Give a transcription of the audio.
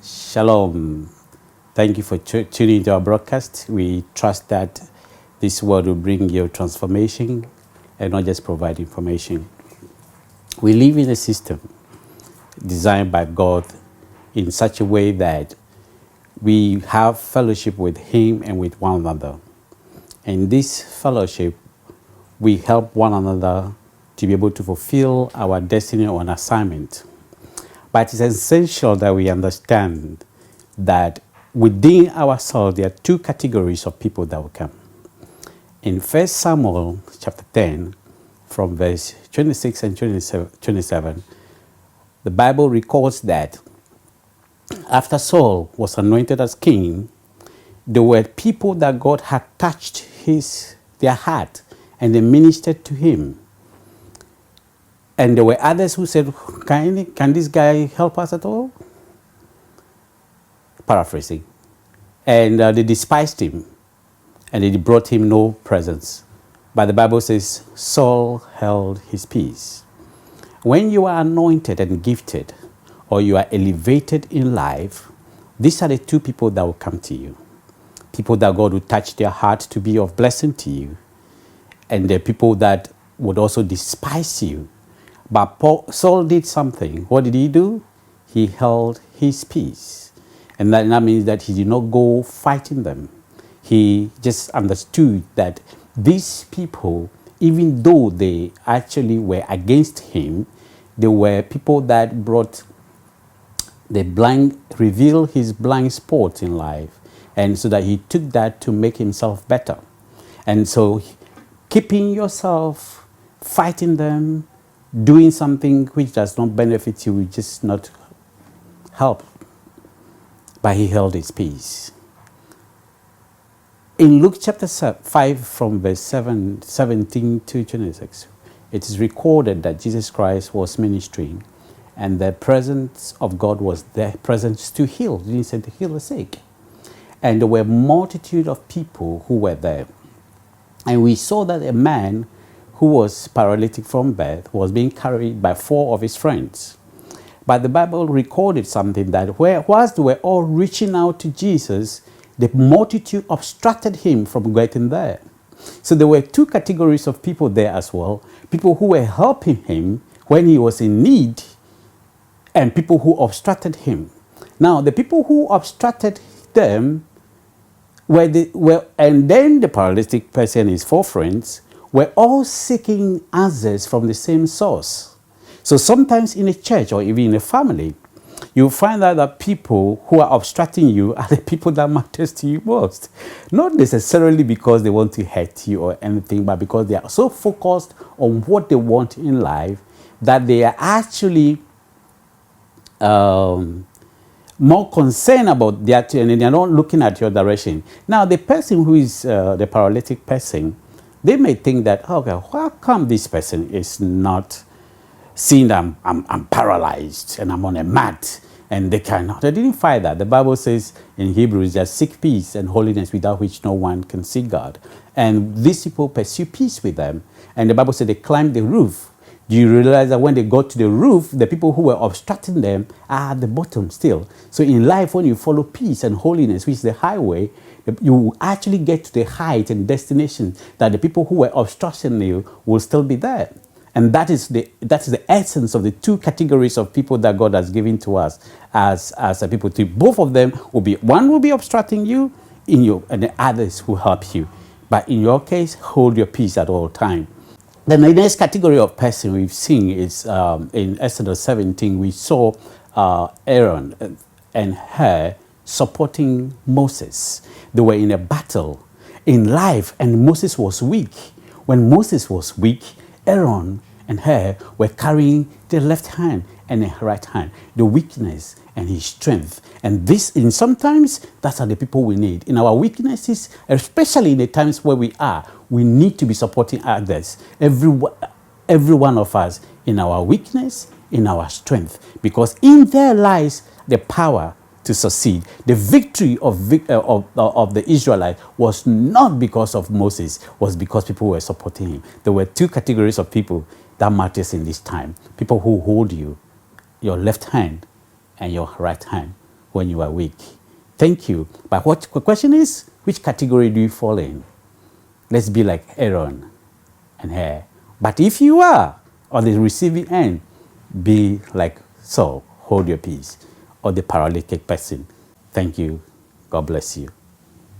Shalom. Thank you for tuning into our broadcast. We trust that this word will bring you transformation and not just provide information. We live in a system designed by God in such a way that we have fellowship with Him and with one another. In this fellowship, we help one another to be able to fulfill our destiny or an assignment. But it's essential that we understand that within ourselves, there are two categories of people that will come. In 1 Samuel chapter 10, from verse 26 and 27, the Bible records that after Saul was anointed as king, there were people that God had touched their heart and they ministered to him. And there were others who said, can this guy help us at all? Paraphrasing. And they despised him and they brought him no presents. But the Bible says Saul held his peace. When you are anointed and gifted or you are elevated in life, these are the two people that will come to you. People that God will touch their heart to be of blessing to you. And the people that would also despise you. But Saul did something. What did he do? He held his peace. And that means that he did not go fighting them. He just understood that these people, even though they actually were against him, they were people that revealed his blind spots in life. And so that he took that to make himself better. And so keeping yourself, fighting them, doing something which does not benefit you will just not help. But he held his peace. In Luke chapter 5 from verse 17 to 26, it is recorded that Jesus Christ was ministering and the presence of God was there, presence to heal. He said to heal the sick. And there were a multitude of people who were there. And we saw that a man who was paralytic from birth was being carried by 4 of his friends. But the Bible recorded something that whilst they were all reaching out to Jesus, the multitude obstructed him from getting there. So there were two categories of people there as well. People who were helping him when he was in need and people who obstructed him. Now, the people who obstructed them and then the paralytic person and his 4 friends were all seeking answers from the same source. So sometimes in a church or even in a family, you'll find out that people who are obstructing you are the people that matters to you most. Not necessarily because they want to hurt you or anything, but because they are so focused on what they want in life that they are actually more concerned about their and they're not looking at your direction. Now, the person who is the paralytic person, they may think that, okay, how come this person is not seeing that I'm paralyzed and I'm on a mat and they cannot? They didn't find that. The Bible says in Hebrews that seek peace and holiness without which no one can see God. And these people pursue peace with them. And the Bible said they climbed the roof. Do you realize that when they got to the roof, the people who were obstructing them are at the bottom still? So in life, when you follow peace and holiness, which is the highway, you actually get to the height and destination that the people who were obstructing you will still be there. And that is the essence of the two categories of people that God has given to us as a people. Both of them one will be obstructing you and the others will help you. But in your case, hold your peace at all times. The next category of person we've seen is in Exodus 17, we saw Aaron and her supporting Moses. They were in a battle in life and Moses was weak. When Moses was weak, Aaron and her were carrying the left hand and the right hand, the weakness and his strength. And sometimes that's are the people we need. In our weaknesses, especially in the times where we need to be supporting others. Every one of us in our weakness, in our strength. Because in there lies the power to succeed. The victory of the Israelites was not because of Moses, was because people were supporting him. There were two categories of people that matters in this time. People who hold you, your left hand and your right hand. when you are weak. Thank you. But what the question is, which category do you fall in? Let's be like Aaron and her. But if you are on the receiving end, be like Saul, hold your peace, or the paralytic person. Thank you. God bless you.